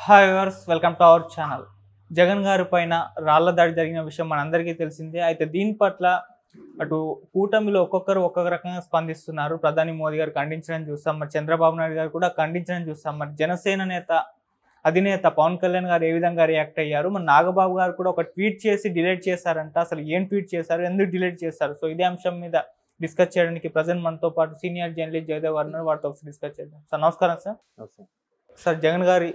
Hi viewers, welcome to our channel. Jagan గారి పైన రాళ్ల దాడి జరిగిన విషయం మనందరికీ తెలిసిందే. అయితే దీని పట్ల అటు కూటమిలో ఒక్కొక్కరు ఒక్కొక్క రకంగా స్పందిస్తున్నారు. ప్రధాని మోదీ గారు ఖండించడం చూస్తాం, మరి చంద్రబాబు నాయుడు గారు కూడా ఖండించడం చూస్తాం. మరి జనసేన అధినేత పవన్ కళ్యాణ్ గారు ఏ విధంగా రియాక్ట్ అయ్యారు? మరి నాగబాబు గారు కూడా ఒక ట్వీట్ చేసి డిలీట్ చేశారంట. అసలు ఏం ట్వీట్ చేశారు, ఎందుకు డిలీట్ చేశారు? సో ఇదే అంశం మీద డిస్కస్ చేయడానికి ప్రజెంట్ మనతో పాటు సీనియర్ జర్నలిస్ట్ జయదేవ్ గారు ఉన్నారు. వారితో డిస్కస్ చేద్దాం. సార్ నమస్కారం. సార్ జగన్ గారి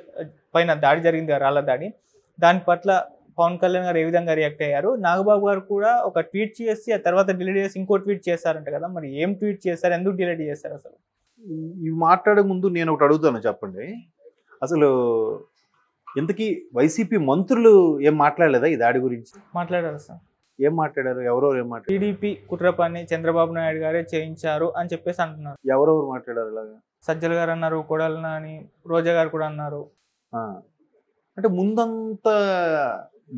పైన దాడి జరిగింది, రాళ్ల దాడి. దాని పట్ల పవన్ కళ్యాణ్ గారు ఏ విధంగా రియాక్ట్ అయ్యారు? నాగబాబు గారు కూడా ఒక ట్వీట్ చేసి ఆ తర్వాత డిలీట్ చేసి ఇంకో ట్వీట్ చేశారంట కదా, మరి ఏం ట్వీట్ చేశారు, ఎందుకు డిలీట్ చేశారు? అసలు ఇవి మాట్లాడే ముందు నేను ఒకటి అడుగుతాను, చెప్పండి. అసలు ఇంతకీ వైసీపీ మంత్రులు ఏం మాట్లాడలేదా ఈ దాడి గురించి? మాట్లాడారు సార్. ఏం మాట్లాడారు? ఎవరెవరు ఏం మాట్లాడారు? టీడీపీ కుట్ర పని చంద్రబాబు నాయుడు గారే చేయించారు అని చెప్పేసి అంటున్నారు. ఎవరెవరు మాట్లాడారు ఇలాగా? సజ్జల గారు అన్నారు, కొడాలని అని, రోజా గారు కూడా అన్నారు. అంటే ముందంతా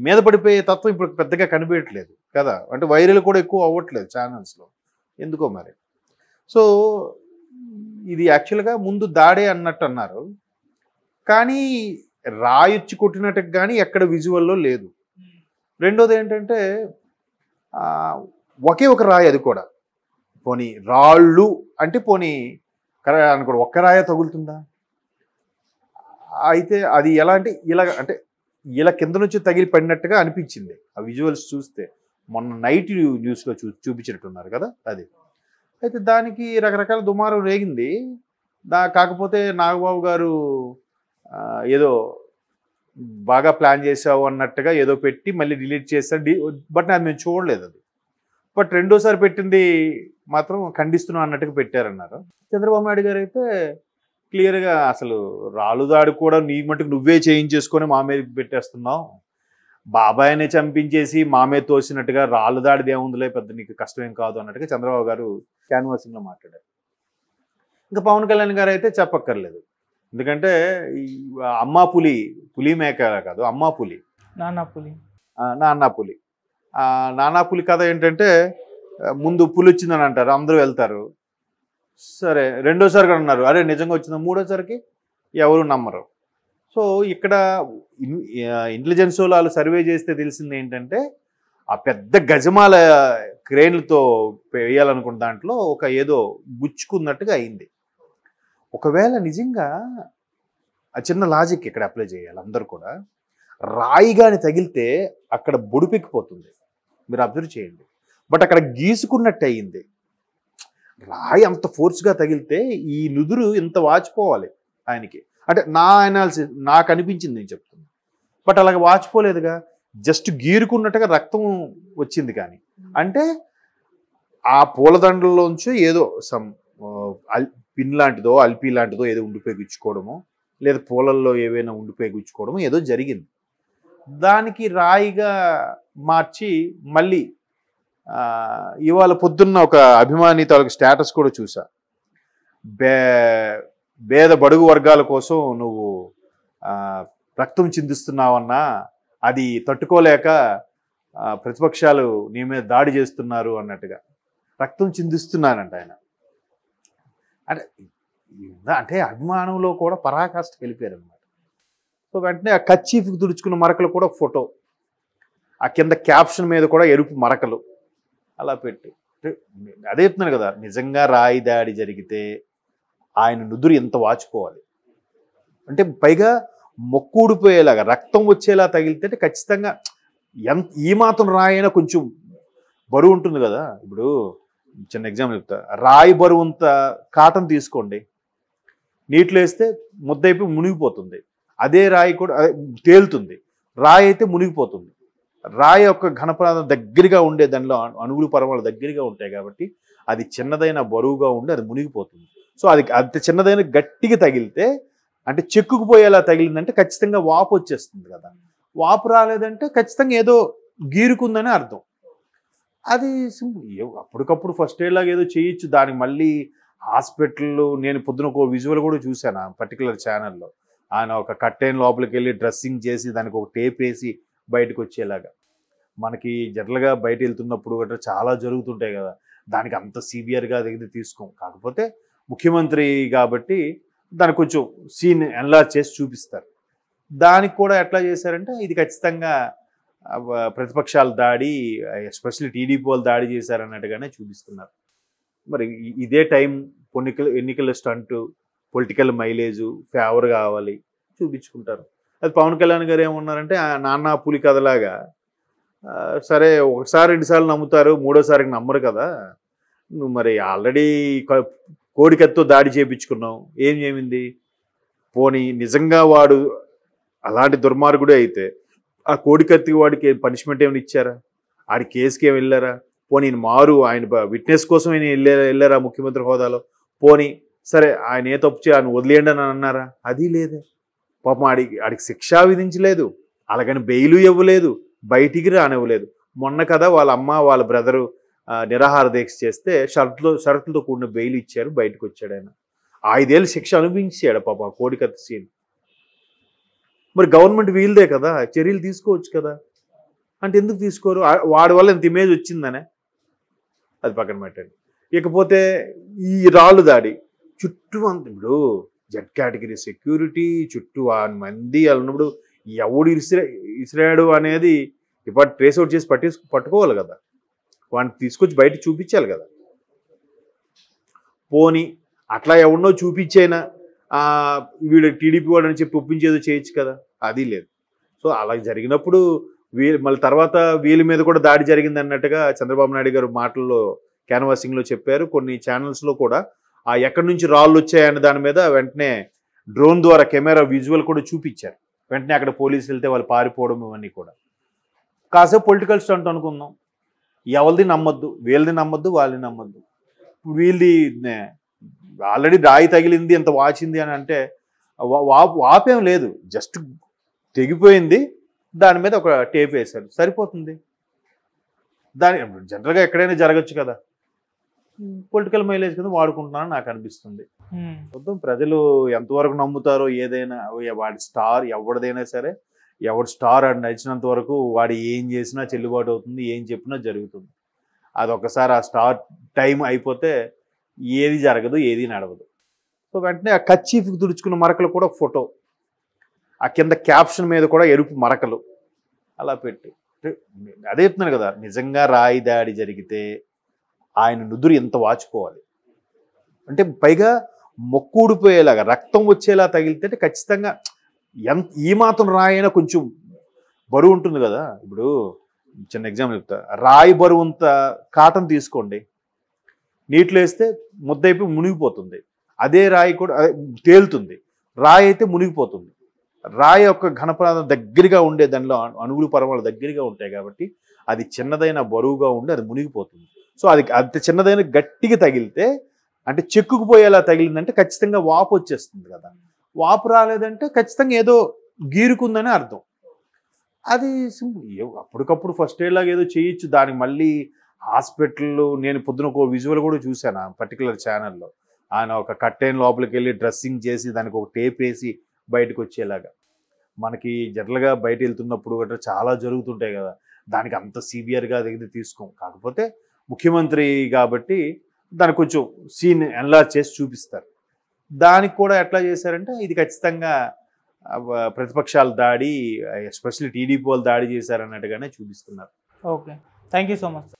మీద పడిపోయే తత్వం ఇప్పుడు పెద్దగా కనిపించట్లేదు కదా, అంటే వైరల్ కూడా ఎక్కువ అవ్వట్లేదు ఛానల్స్లో, ఎందుకో మరి. సో ఇది యాక్చువల్గా ముందు దాడే అన్నట్టు అన్నారు, కానీ రాయొచ్చి కొట్టినట్టుగా కానీ ఎక్కడ విజువల్లో లేదు. రెండోది ఏంటంటే ఒకే ఒక రాయి, అది కూడా పోనీ రాళ్ళు అంటే పోనీ అనుకోండి, ఒక్క రాయ తగులుతుందా? అయితే అది ఎలా అంటే ఇలా కింద నుంచి తగిలి పడినట్టుగా అనిపించింది ఆ విజువల్స్ చూస్తే. మొన్న నైట్ న్యూస్లో చూపించినట్టున్నారు కదా అది. అయితే దానికి రకరకాల దుమారం రేగింది. కాకపోతే నాగబాబు గారు ఏదో బాగా ప్లాన్ చేసావు అన్నట్టుగా ఏదో పెట్టి మళ్ళీ డిలీట్ చేశారు. బట్ అది మేము చూడలేదు అది. బట్ రెండోసారి పెట్టింది మాత్రం ఖండిస్తున్నాం అన్నట్టుగా పెట్టారన్నారు. చంద్రబాబు నాయుడు గారు అయితే క్లియర్గా అసలు రాళ్ళుదాడి కూడా నీ మటుకు నువ్వే చేయించేసుకొని మా మీద పెట్టేస్తున్నావు, బాబాయ్నే చంపించేసి మా మీద తోసినట్టుగా రాళ్ళుదాడిది ఏముందిలే, పెద్ద నీకు కష్టమేం కాదు అన్నట్టుగా చంద్రబాబు గారు క్యాన్వాసింగ్లో మాట్లాడారు. ఇంకా పవన్ కళ్యాణ్ గారు అయితే చెప్పక్కర్లేదు, ఎందుకంటే అమ్మా పులి మేక కాదు, అమ్మా పులి, నాన్నా పులి. నానా పులి కథ ఏంటంటే ముందు పులి వచ్చిందని అంటారు, అందరూ వెళ్తారు, సరే రెండోసారి కూడా అన్నారు, అరే నిజంగా వచ్చింది, మూడోసారికి ఎవరు నమ్మరు. సో ఇక్కడ ఇంటెలిజెన్స్ వాళ్ళు సర్వే చేస్తే తెలిసింది ఏంటంటే ఆ పెద్ద గజమాల క్రేన్లతో వేయాలనుకున్న దాంట్లో ఒక ఏదో గుచ్చుకున్నట్టుగా అయింది. ఒకవేళ నిజంగా ఆ చిన్న లాజిక్ ఇక్కడ అప్లై చేయాలి అందరూ కూడా, రాయిగాని తగిలితే అక్కడ బొడిపెక్కిపోతుంది, మీరు అబ్జర్వ్ చేయండి. బట్ అక్కడ గీసుకున్నట్టు అయ్యింది. రాయి అంత ఫోర్స్గా తగిలితే ఈ నుదురు ఇంత వాచిపోవాలి ఆయనకి, అంటే నా అనాలిసిస్ నాకు అనిపించింది, నేను చెప్తున్నాను. బట్ అలాగ వాచిపోలేదుగా, జస్ట్ గీరుకున్నట్టుగా రక్తం వచ్చింది. కానీ అంటే ఆ పూలదండల్లోంచి ఏదో పిన్ లాంటిదో అల్పి లాంటిదో ఏదో ఉండిపోయి గుచ్చుకోవడమో, లేదా పూలల్లో ఏవైనా ఉండిపోయి గుచ్చుకోవడమో ఏదో జరిగింది. దానికి రాయిగా మార్చి మళ్ళీ ఇవాళ పొద్దున్న ఒక అభిమాని తాలూకు స్టేటస్ కూడా చూసా, పేద బడుగు వర్గాల కోసం నువ్వు రక్తం చిందిస్తున్నావన్నా, అది తట్టుకోలేక ప్రతిపక్షాలు నీ మీద దాడి చేస్తున్నారు అన్నట్టుగా రక్తం చిందిస్తున్నానంట ఆయన. అంటే అభిమానంలో కూడా పరాకాష్ఠకి వెళ్ళిపోయారు అనమాట. సో వెంటనే ఆ కచ్చీఫ్కి తుడుచుకున్న మరకలు కూడా ఫోటో, ఆ కింద క్యాప్షన్ మీద కూడా ఎరుపు మరకలు అలా పెట్టి, అదే చెప్తున్నాను కదా, నిజంగా రాయి దాడి జరిగితే ఆయన నుదురు ఎంత వాచిపోవాలి అంటే, పైగా మొక్కుడిపోయేలాగా రక్తం వచ్చేలా తగిలితే ఖచ్చితంగా ఈ మాత్రం రాయి అయినా కొంచెం బరువు ఉంటుంది కదా. ఇప్పుడు చిన్న ఎగ్జాంపుల్ చెప్తా, రాయి బరువుంత కాటన్ తీసుకోండి, నీటిలో వేస్తే ముద్దైపోయి మునిగిపోతుంది, అదే రాయి కూడా తేలుతుంది, రాయి అయితే మునిగిపోతుంది. రాయి యొక్క ఘనపదార్థం దగ్గరగా ఉండే దానిలో అణువులు పరమాణులు దగ్గరగా ఉంటాయి కాబట్టి అది చిన్నదైన బరువుగా ఉండి అది మునిగిపోతుంది. సో అది అంత చిన్నదైన గట్టిగా తగిలితే, అంటే చెక్కుకుపోయేలా తగిలిందంటే ఖచ్చితంగా వాపు వచ్చేస్తుంది కదా. వాపు రాలేదంటే ఖచ్చితంగా ఏదో గీరుకుందని అర్థం. అది అప్పటికప్పుడు ఫస్ట్ ఎయిడ్ లాగా ఏదో చేయొచ్చు, దానికి మళ్ళీ హాస్పిటల్లో నేను పొద్దున ఒక విజువల్ కూడా చూశాను ఆ పర్టికులర్ ఛానల్లో. ఆయన ఒక కట్టెన్ లోపలికి వెళ్ళి డ్రెస్సింగ్ చేసి దానికి ఒక టేప్ వేసి బయటకు వచ్చేలాగా. మనకి జనరల్గా బయట వెళ్తున్నప్పుడు గట్రా చాలా జరుగుతుంటాయి కదా, దానికి అంత సివియర్గా దగ్గర తీసుకోం. కాకపోతే ముఖ్యమంత్రి కాబట్టి దానికి కొంచెం సీన్ ఎన్లార్జ్ చేసి చూపిస్తారు. దానికి కూడా ఎట్లా చేశారంటే ఇది ఖచ్చితంగా ప్రతిపక్షాల దాడి, ఎస్పెషల్లీ టీడీపీ వాళ్ళు దాడి చేశారన్నట్టుగానే చూపిస్తున్నారు. మరి ఇదే టైం ఎన్నికల స్టంట్, పొలిటికల్ మైలేజు, ఫేవర్ కావాలి చూపించుకుంటారు. అది పవన్ కళ్యాణ్ గారు ఏమన్నారంటే నాన్న పులి కథలాగా, సరే ఒకసారి 2 సార్లు నమ్ముతారు, మూడోసారికి నమ్మరు కదా, నువ్వు మరి ఆల్రెడీ కోడికత్తో దాడి చేయించుకున్నావు, ఏం ఏమింది, పోనీ నిజంగా వాడు అలాంటి దుర్మార్గుడే అయితే ఆ కోడికత్తి వాడికి పనిష్మెంట్ ఏమైనా ఇచ్చారా, ఆడి కేసుకి ఏమి వెళ్ళారా, పోనీ ఆయన విట్నెస్ కోసం వెళ్ళారా ముఖ్యమంత్రి హోదాలో, పోనీ సరే ఆయన ఏ తప్పు ఆయన వదిలేయండి అని అన్నారా, అది లేదే. పాపం ఆడికి శిక్ష విధించలేదు, అలాగని బెయిలు ఇవ్వలేదు, బయటికి రానివ్వలేదు. మొన్న కదా వాళ్ళ అమ్మ వాళ్ళ బ్రదరు నిరాహార దీక్ష చేస్తే షరతులతో కూడిన బెయిల్ ఇచ్చారు, బయటకు వచ్చాడు ఆయన. 5 ఏళ్ళు శిక్ష అనుభవించాడు పాప కోడికత్తి సీన్. మరి గవర్నమెంట్ వీల్దే కదా, చర్యలు తీసుకోవచ్చు కదా, అంటే ఎందుకు తీసుకోరు? వాడి వల్ల ఇంత ఇమేజ్ వచ్చిందనే, అది పక్కన పెట్టండి. ఇకపోతే ఈ రాళ్ళు దాడి చుట్టూ అంత, ఇప్పుడు జెడ్ కేటగిరీ సెక్యూరిటీ చుట్టూ 6 మంది అన్నప్పుడు ఎవడు ఇసిరాడు అనేది ఇప్పటి ట్రేస్ అవుట్ చేసి పట్టుకోవాలి కదా, వాడిని తీసుకొచ్చి బయట చూపించాలి కదా. పోనీ అట్లా ఎవరినో చూపించైనా వీడు టీడీపీ వాడు అని చెప్పి ఒప్పించేదో చేయొచ్చు కదా, అది లేదు. సో అలా జరిగినప్పుడు మళ్ళీ తర్వాత వీళ్ళ మీద కూడా దాడి జరిగింది అన్నట్టుగా చంద్రబాబు నాయుడు గారు మాటల్లో క్యాన్వాసింగ్లో చెప్పారు. కొన్ని ఛానల్స్లో కూడా ఎక్కడి నుంచి రాళ్ళు వచ్చాయన్న దాని మీద వెంటనే డ్రోన్ ద్వారా కెమెరా విజువల్ కూడా చూపించారు. వెంటనే అక్కడ పోలీసులు వెళ్తే వాళ్ళు పారిపోవడం ఇవన్నీ కూడా. కాసేపు పొలిటికల్ స్టంట్ అనుకుందాం, ఎవరిది నమ్మొద్దు, వీళ్ళది నమ్మొద్దు, వాళ్ళని నమ్మొద్దు. వీళ్ళది ఆల్రెడీ రాయి తగిలింది, ఎంత వాచింది అని అంటే వాపేం లేదు, జస్ట్ తెగిపోయింది, దాని మీద ఒక టేప్ వేశారు, సరిపోతుంది. జనరల్గా ఎక్కడైనా జరగచ్చు కదా, పొలిటికల్ మైలేజ్ కింద వాడుకుంటున్నారని నాకు అనిపిస్తుంది. మొత్తం ప్రజలు ఎంతవరకు నమ్ముతారో ఏదైనా, వాడి స్టార్ ఎవరిదైనా సరే, ఎవడు స్టార్ అని నచ్చినంత వరకు వాడు ఏం చేసినా చెల్లుబాటు అవుతుంది, ఏం చెప్పినా జరుగుతుంది. అది ఒకసారి ఆ స్టార్ టైం అయిపోతే ఏది జరగదు, ఏది నడవదు. సో వెంటనే ఆ కచ్చీఫ్కి తుడుచుకున్న మరకలు కూడా ఫోటో, ఆ కింద క్యాప్షన్ మీద కూడా ఎరుపు మరకలు అలా పెట్టి, అదే చెప్తున్నాను కదా, నిజంగా రాయి దాడి జరిగితే ఆయన నుదురు ఎంత వాచిపోవాలి అంటే, పైగా మొక్కుడిపోయేలాగా రక్తం వచ్చేలా తగిలితే ఖచ్చితంగా ఈ మాత్రం రాయి అయినా కొంచెం బరువు ఉంటుంది కదా. ఇప్పుడు చిన్న ఎగ్జాంపుల్ చెప్తా, రాయి బరువు అంత కాటన్ తీసుకోండి, నీటిలో వేస్తే ముద్దైపోయి మునిగిపోతుంది, అదే రాయి కూడా తేలుతుంది, రాయి అయితే మునిగిపోతుంది. రాయి యొక్క ఘనపదార్థం దగ్గరగా ఉండే దానిలో అణువులు పరమాణులు దగ్గరగా ఉంటాయి కాబట్టి అది చిన్నదైన బరువుగా ఉండి అది మునిగిపోతుంది. సో అది అంత చిన్నదైన గట్టిగా తగిలితే, అంటే చెక్కుకుపోయేలా తగిలిందంటే ఖచ్చితంగా వాపు వచ్చేస్తుంది కదా. వాపు రాలేదంటే ఖచ్చితంగా ఏదో గీరుకుందని అర్థం. అది అప్పటికప్పుడు ఫస్ట్ ఎయిడ్ లాగా ఏదో చేయొచ్చు, దానికి మళ్ళీ హాస్పిటల్లో నేను పొద్దున ఒక విజువల్ కూడా చూశాను ఆ పర్టికులర్ ఛానల్లో. ఆయన ఒక కట్టెన్ లోపలికి వెళ్ళి డ్రెస్సింగ్ చేసి దానికి ఒక టేప్ వేసి బయటకు వచ్చేలాగా. మనకి జనరల్గా బయట వెళ్తున్నప్పుడు గట్రా చాలా జరుగుతుంటాయి కదా, దానికి అంత సివియర్గా దగ్గర తీసుకోం. కాకపోతే ముఖ్యమంత్రి కాబట్టి దానికి కొంచెం సీన్ ఎన్లార్జ్ చేసి చూపిస్తారు. దానికి కూడా ఎట్లా చేశారంటే ఇది ఖచ్చితంగా ప్రతిపక్షాల దాడి, ఎస్పెషల్లీ టీడీపీ వాళ్ళు దాడి చేశారన్నట్టుగానే చూపిస్తున్నారు. Okay, thank you so much.